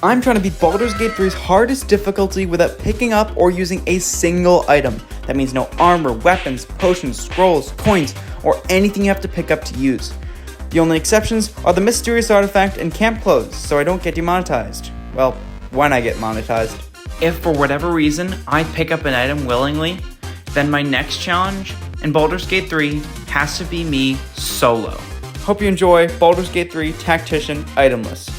I'm trying to beat Baldur's Gate 3's hardest difficulty without picking up or using a single item. That means no armor, weapons, potions, scrolls, coins, or anything you have to pick up to use. The only exceptions are the mysterious artifact and camp clothes, so I don't get demonetized. Well, when I get monetized. If for whatever reason I pick up an item willingly, then my next challenge in Baldur's Gate 3 has to be me solo. Hope you enjoy Baldur's Gate 3 Tactician Itemless.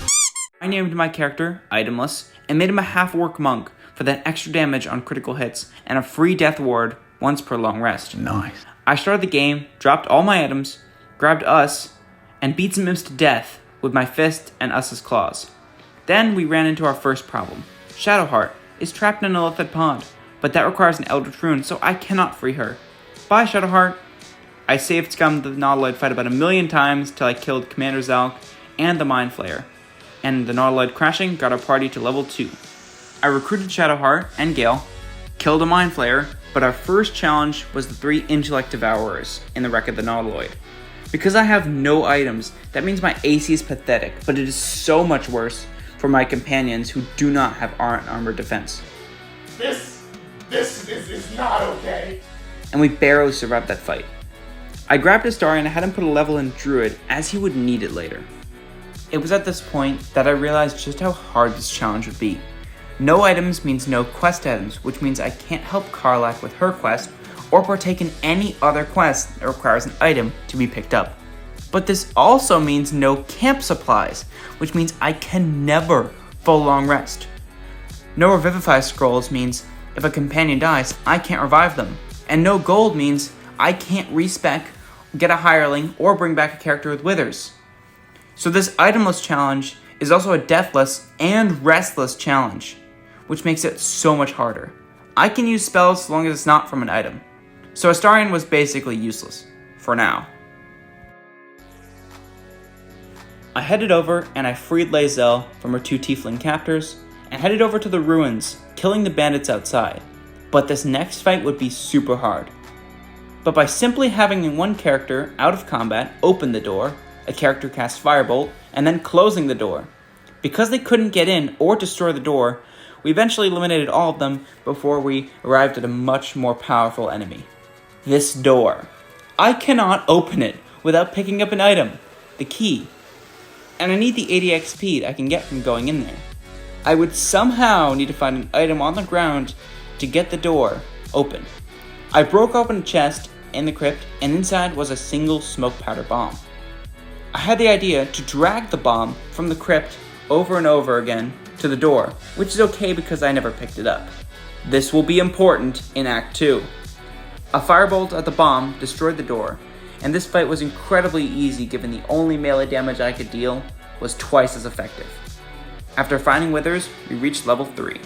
I named my character Itemless and made him a half-orc monk for that extra damage on critical hits and a free death ward once per long rest. Nice. I started the game, dropped all my items, grabbed Us, and beat some imps to death with my fist and Us's claws. Then we ran into our first problem. Shadowheart is trapped in a lifted pond, but that requires an Eldritch Rune, so I cannot free her. Bye, Shadowheart. I saved scum the Nautiloid fight about 1,000,000 times till I killed Commander Zalk and the Mind Flayer, and the Nautiloid crashing got our party to level 2. I recruited Shadowheart and Gale, killed a Mind Flayer, but our first challenge was the 3 Intellect Devourers in the wreck of the Nautiloid. Because I have no items, that means my AC is pathetic, but it is so much worse for my companions who do not have armor defense. This is not okay. And we barely survived that fight. I grabbed Astarion and had him put a level in Druid as he would need it later. It was at this point that I realized just how hard this challenge would be. No items means no quest items, which means I can't help Karlach with her quest or partake in any other quest that requires an item to be picked up. But this also means no camp supplies, which means I can never full long rest. No Revivify scrolls means if a companion dies, I can't revive them. And no gold means I can't respec, get a hireling, or bring back a character with withers. So this itemless challenge is also a deathless and restless challenge, which makes it so much harder. I can use spells as long as it's not from an item. So Astarion was basically useless, for now. I headed over and I freed Lae'zel from her 2 tiefling captors and headed over to the ruins, killing the bandits outside. But this next fight would be super hard. But by simply having one character out of combat open the door, a character cast Firebolt, and then closing the door. Because they couldn't get in or destroy the door, we eventually eliminated all of them before we arrived at a much more powerful enemy. This door. I cannot open it without picking up an item, the key. And I need the 80 XP I can get from going in there. I would somehow need to find an item on the ground to get the door open. I broke open a chest in the crypt, and inside was a single smoke powder bomb. I had the idea to drag the bomb from the crypt over and over again to the door, which is okay because I never picked it up. This will be important in Act 2. A firebolt at the bomb destroyed the door, and this fight was incredibly easy given the only melee damage I could deal was twice as effective. After finding withers, we reached level 3.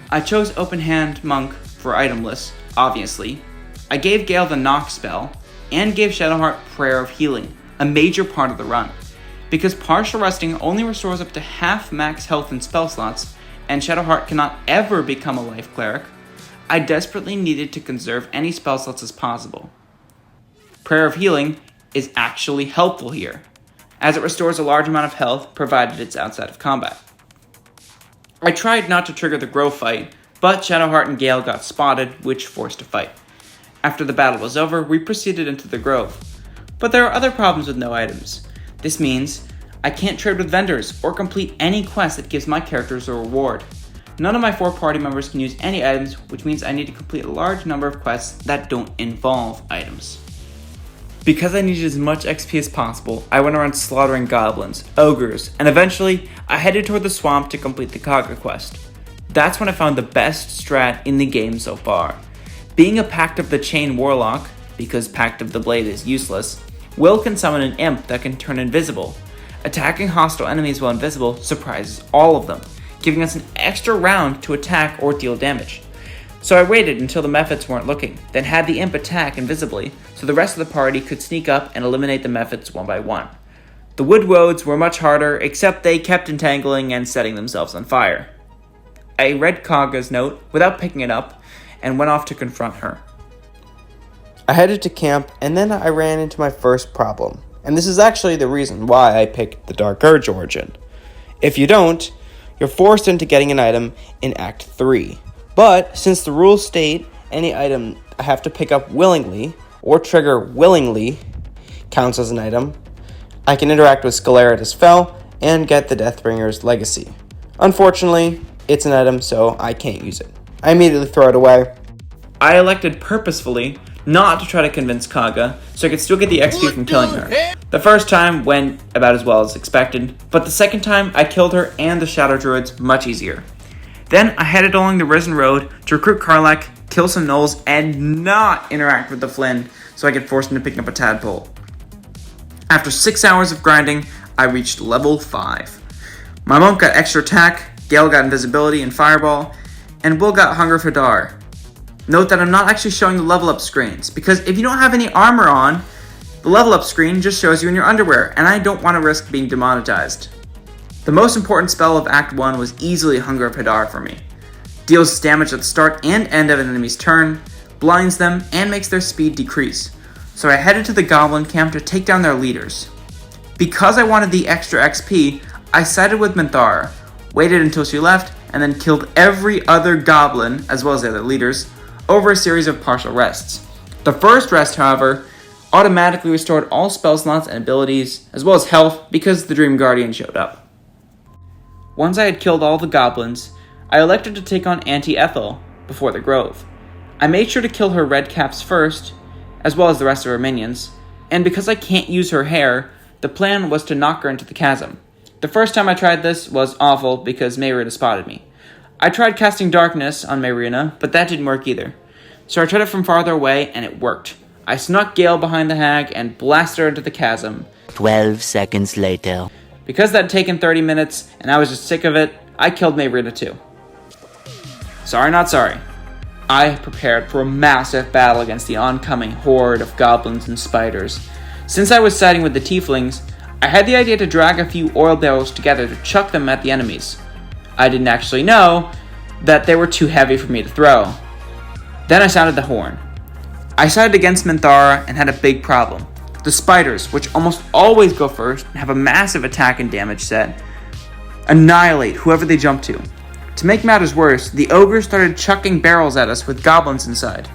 I chose Open Hand Monk for itemless, obviously. I gave Gale the Knock spell, and gave Shadowheart Prayer of Healing, a major part of the run. Because partial resting only restores up to half max health in spell slots, and Shadowheart cannot ever become a life cleric, I desperately needed to conserve any spell slots as possible. Prayer of Healing is actually helpful here, as it restores a large amount of health provided it's outside of combat. I tried not to trigger the Grow fight, but Shadowheart and Gale got spotted, which forced a fight. After the battle was over, we proceeded into the Grove. But there are other problems with no items. This means I can't trade with vendors or complete any quest that gives my characters a reward. None of my 4 party members can use any items, which means I need to complete a large number of quests that don't involve items. Because I needed as much XP as possible, I went around slaughtering goblins, ogres, and eventually I headed toward the swamp to complete the Kaga quest. That's when I found the best strat in the game so far. Being a Pact of the Chain Warlock, because Pact of the Blade is useless, Will can summon an imp that can turn invisible. Attacking hostile enemies while invisible surprises all of them, giving us an extra round to attack or deal damage. So I waited until the Mephits weren't looking, then had the imp attack invisibly, so the rest of the party could sneak up and eliminate the Mephits one by one. The wood roads were much harder, except they kept entangling and setting themselves on fire. I read Kaga's note without picking it up, and went off to confront her. I headed to camp, and then I ran into my first problem. And this is actually the reason why I picked the Dark Urge origin. If you don't, you're forced into getting an item in Act 3. But since the rules state any item I have to pick up willingly or trigger willingly counts as an item, I can interact with Scalaritas Fell and get the Deathbringer's Legacy. Unfortunately, it's an item, so I can't use it. I immediately throw it away. I elected purposefully not to try to convince Kaga, so I could still get the XP from killing her. The first time went about as well as expected, but the second time I killed her and the Shadow Druids much easier. Then I headed along the Risen Road to recruit Karlach, kill some gnolls, and not interact with the Flynn, so I could force him to pick up a tadpole. After 6 hours of grinding, I reached level 5. My monk got extra attack, Gale got invisibility and fireball, and Will got Hunger for Dar. Note that I'm not actually showing the level up screens, because if you don't have any armor on, the level up screen just shows you in your underwear, and I don't want to risk being demonetized. The most important spell of Act 1 was easily Hunger of Hadar for me. Deals damage at the start and end of an enemy's turn, blinds them, and makes their speed decrease. So I headed to the Goblin camp to take down their leaders. Because I wanted the extra XP, I sided with Minthara, waited until she left, and then killed every other Goblin, as well as the other leaders, over a series of partial rests. The first rest, however, automatically restored all spell slots and abilities, as well as health, because the Dream Guardian showed up. Once I had killed all the goblins, I elected to take on Auntie Ethel before the Grove. I made sure to kill her red caps first, as well as the rest of her minions, and because I can't use her hair, the plan was to knock her into the chasm. The first time I tried this was awful because Mayrina spotted me. I tried casting Darkness on Mayrina, but that didn't work either. So I tried it from farther away, and it worked. I snuck Gale behind the hag and blasted her into the chasm. 12 seconds later. Because that had taken 30 minutes, and I was just sick of it, I killed Mayrina too. Sorry not sorry. I prepared for a massive battle against the oncoming horde of goblins and spiders. Since I was siding with the tieflings, I had the idea to drag a few oil barrels together to chuck them at the enemies. I didn't actually know that they were too heavy for me to throw. Then I sounded the horn. I sided against Minthara and had a big problem. The spiders, which almost always go first and have a massive attack and damage set, annihilate whoever they jump to. To make matters worse, the ogres started chucking barrels at us with goblins inside.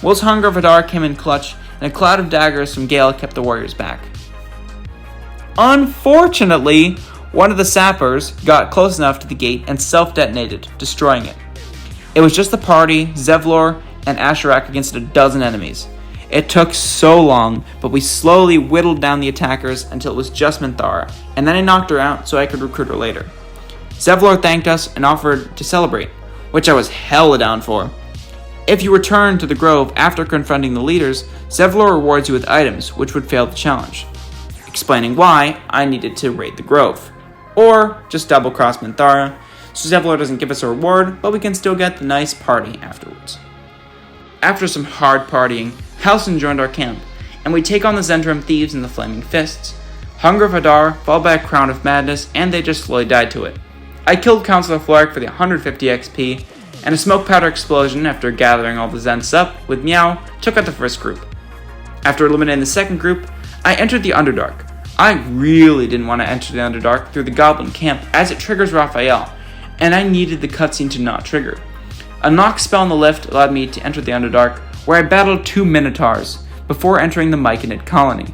Will's Hunger of Hadar came in clutch, and a cloud of daggers from Gale kept the warriors back. Unfortunately, one of the sappers got close enough to the gate and self-detonated, destroying it. It was just the party, Zevlor, and Asherak against a dozen enemies. It took so long, but we slowly whittled down the attackers until it was just Minthara, and then I knocked her out so I could recruit her later. Zevlor thanked us and offered to celebrate, which I was hella down for. If you return to the Grove after confronting the leaders, Zevlor rewards you with items, which would fail the challenge, explaining why I needed to raid the Grove. Or just double-cross Minthara, so Zevlor doesn't give us a reward, but we can still get the nice party afterwards. After some hard partying, Halsin joined our camp, and we take on the Zendrum thieves and the Flaming Fists. Hunger of Hadar, followed by a Crown of Madness, and they just slowly died to it. I killed Councillor Floric for the 150 XP, and a smoke powder explosion after gathering all the Zents up with Meow took out the first group. After eliminating the second group, I entered the Underdark. I really didn't want to enter the Underdark through the Goblin camp as it triggers Raphael, and I needed the cutscene to not trigger. A knock spell on the lift allowed me to enter the Underdark, where I battled 2 Minotaurs before entering the Myconid colony.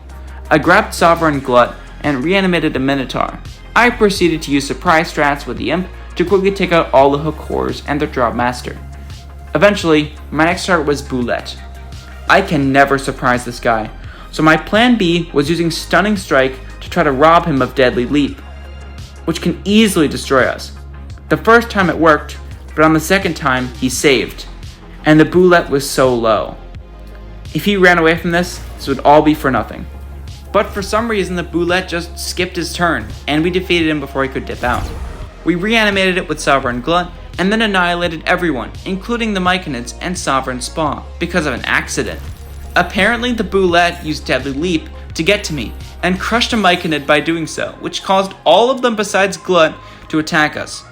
I grabbed Sovereign Glut and reanimated a Minotaur. I proceeded to use surprise strats with the Imp to quickly take out all the Hook Horrors and their Drop Master. Eventually, my next target was Boulette. I can never surprise this guy, so my plan B was using Stunning Strike to try to rob him of Deadly Leap, which can easily destroy us. The first time it worked, but on the second time he saved, and the Boulette was so low. If he ran away from this would all be for nothing. But for some reason the Boulette just skipped his turn, and we defeated him before he could dip out. We reanimated it with Sovereign Glut, and then annihilated everyone, including the Myconids and Sovereign Spa, because of an accident. Apparently the Boulette used Deadly Leap to get to me, and crushed a Myconid by doing so, which caused all of them besides Glut to attack us.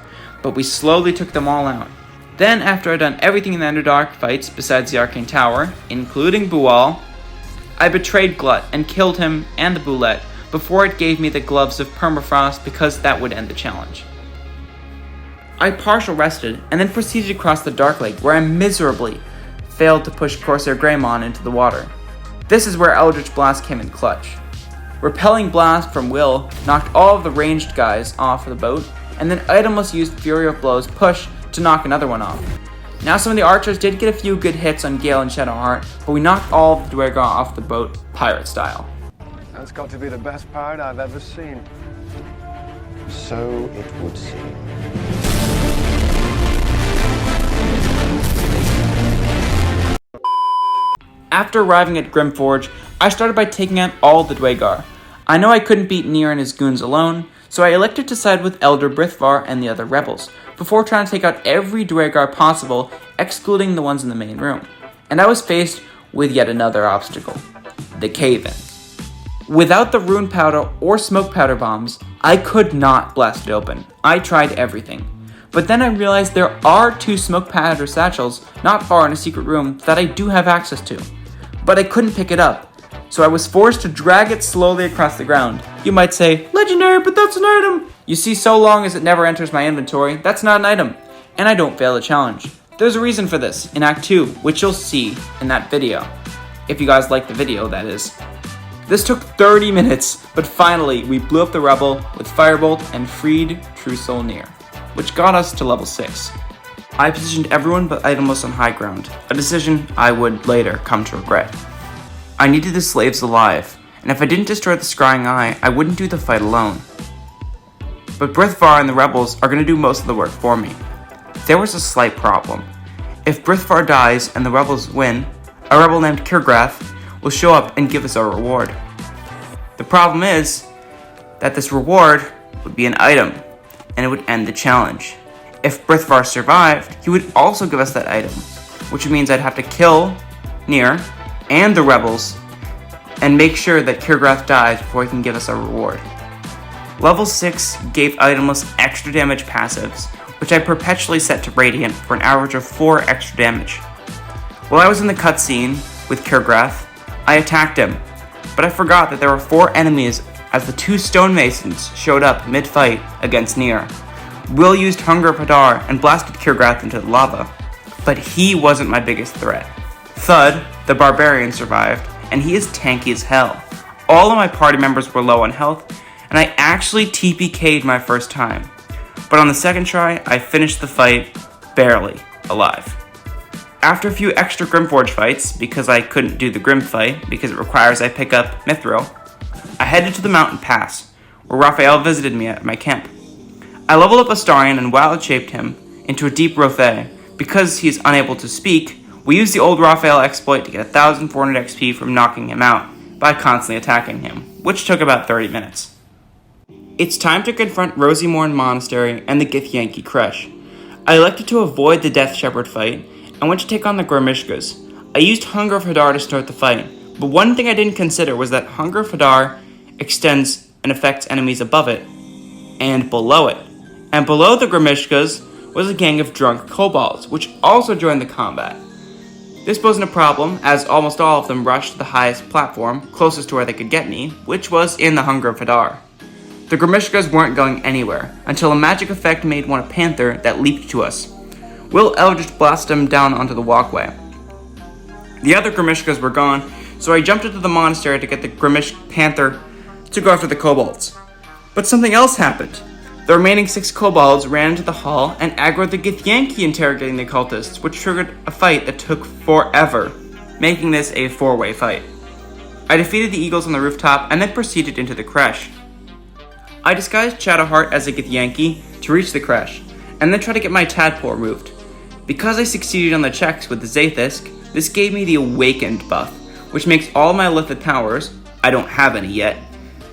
But we slowly took them all out. Then, after I'd done everything in the Underdark fights besides the Arcane Tower, including Bhaal, I betrayed Glut and killed him and the Boulette before it gave me the Gloves of Permafrost because that would end the challenge. I partial rested and then proceeded across the Dark Lake where I miserably failed to push Corsair Greymon into the water. This is where Eldritch Blast came in clutch. Repelling Blast from Will knocked all of the ranged guys off of the boat, and then Itemless used Fury of Blows push to knock another one off. Now some of the archers did get a few good hits on Gale and Shadowheart, but we knocked all of the Dwargar off the boat pirate style. That's got to be the best pirate I've ever seen. So it would seem. After arriving at Grymforge, I started by taking out all the Dwargar. I know I couldn't beat Nere and his goons alone, so I elected to side with Elder Brithvar and the other rebels, before trying to take out every Dwargar possible, excluding the ones in the main room. And I was faced with yet another obstacle, the cave-in. Without the rune powder or smoke powder bombs, I could not blast it open. I tried everything. But then I realized there are 2 smoke powder satchels not far in a secret room that I do have access to. But I couldn't pick it up, so I was forced to drag it slowly across the ground. You might say, legendary, but that's an item! You see, so long as it never enters my inventory, that's not an item, and I don't fail the challenge. There's a reason for this in Act 2, which you'll see in that video. If you guys like the video, that is. This took 30 minutes, but finally we blew up the rebel with Firebolt and freed True Soul Nere, which got us to level 6. I positioned everyone but Itemless on high ground, a decision I would later come to regret. I needed the slaves alive, and if I didn't destroy the Scrying Eye, I wouldn't do the fight alone. But Brithvar and the rebels are going to do most of the work for me. There was a slight problem. If Brithvar dies and the rebels win, a rebel named Kirgrath will show up and give us our reward. The problem is that this reward would be an item, and it would end the challenge. If Brithvar survived, he would also give us that item, which means I'd have to kill Nere and the rebels and make sure that Kirgrath dies before he can give us our reward. Level 6 gave Itemless extra damage passives, which I perpetually set to Radiant for an average of 4 extra damage. While I was in the cutscene with Kirgrath, I attacked him, but I forgot that there were 4 enemies as the 2 stonemasons showed up mid-fight against Nere. Will used Hunger of Hadar and blasted Kirgrath into the lava, but he wasn't my biggest threat. Thud, the barbarian, survived, and he is tanky as hell. All of my party members were low on health, and I actually TPK'd my first time. But on the second try, I finished the fight barely alive. After a few extra Grymforge fights, because I couldn't do the Grim fight because it requires I pick up Mithril, I headed to the mountain pass, where Raphael visited me at my camp. I leveled up Astarion and wild-shaped him into a deep Rothe. Because he's unable to speak, we used the old Raphael exploit to get 1,400 XP from knocking him out by constantly attacking him, which took about 30 minutes. It's time to confront Rosymorn Monastery and the Githyanki Creche. I elected to avoid the Death Shepherd fight and went to take on the Gormishkas. I used Hunger of Hadar to start the fight, but one thing I didn't consider was that Hunger of Hadar extends and affects enemies above it and below it. And below the Gormishkas was a gang of drunk kobolds, which also joined the combat. This wasn't a problem, as almost all of them rushed to the highest platform, closest to where they could get me, which was in the Hunger of Hadar. The Gormishkas weren't going anywhere, until a magic effect made one a panther that leaped to us. Will Eldritch blasted him down onto the walkway. The other Gormishkas were gone, so I jumped into the monastery to get the Grimish panther to go after the kobolds. But something else happened. The remaining 6 kobolds ran into the hall and aggroed the Githyanki interrogating the cultists, which triggered a fight that took forever, making this a 4-way fight. I defeated the eagles on the rooftop and then proceeded into the Creche. I disguised Shadowheart as a Githyanki to reach the Creche, and then try to get my tadpole removed. Because I succeeded on the checks with the Zaithisk, this gave me the Awakened buff, which makes all my Lithid powers, I don't have any yet,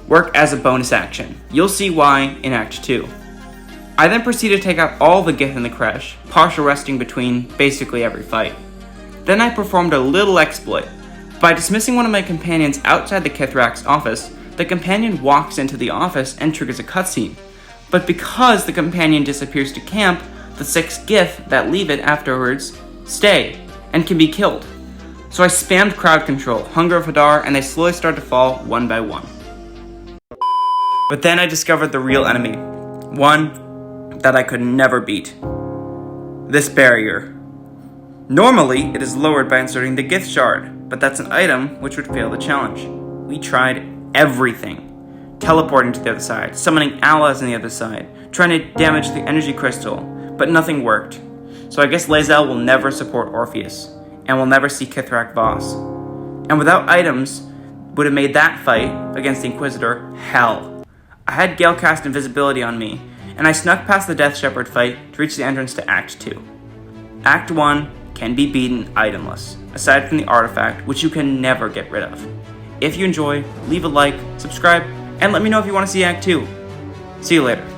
work as a bonus action. You'll see why in Act 2. I then proceeded to take out all the Gith in the Creche, partial resting between basically every fight. Then I performed a little exploit. By dismissing one of my companions outside the Kithrak's office, the companion walks into the office and triggers a cutscene. But because the companion disappears to camp, the 6 Gith that leave it afterwards stay and can be killed. So I spammed crowd control, Hunger of Hadar, and they slowly start to fall one by one. But then I discovered the real enemy. One that I could never beat. This barrier. Normally, it is lowered by inserting the Gith Shard, but that's an item which would fail the challenge. We tried everything. Teleporting to the other side, summoning allies on the other side, trying to damage the energy crystal, but nothing worked. So I guess Lae'zel will never support Orpheus, and will never see Kithrak Voss. And without items, would have made that fight against the Inquisitor hell. I had Gale cast invisibility on me, and I snuck past the Death Shepherd fight to reach the entrance to Act 2. Act 1 can be beaten itemless, aside from the artifact, which you can never get rid of. If you enjoy, leave a like, subscribe, and let me know if you want to see Act 2. See you later.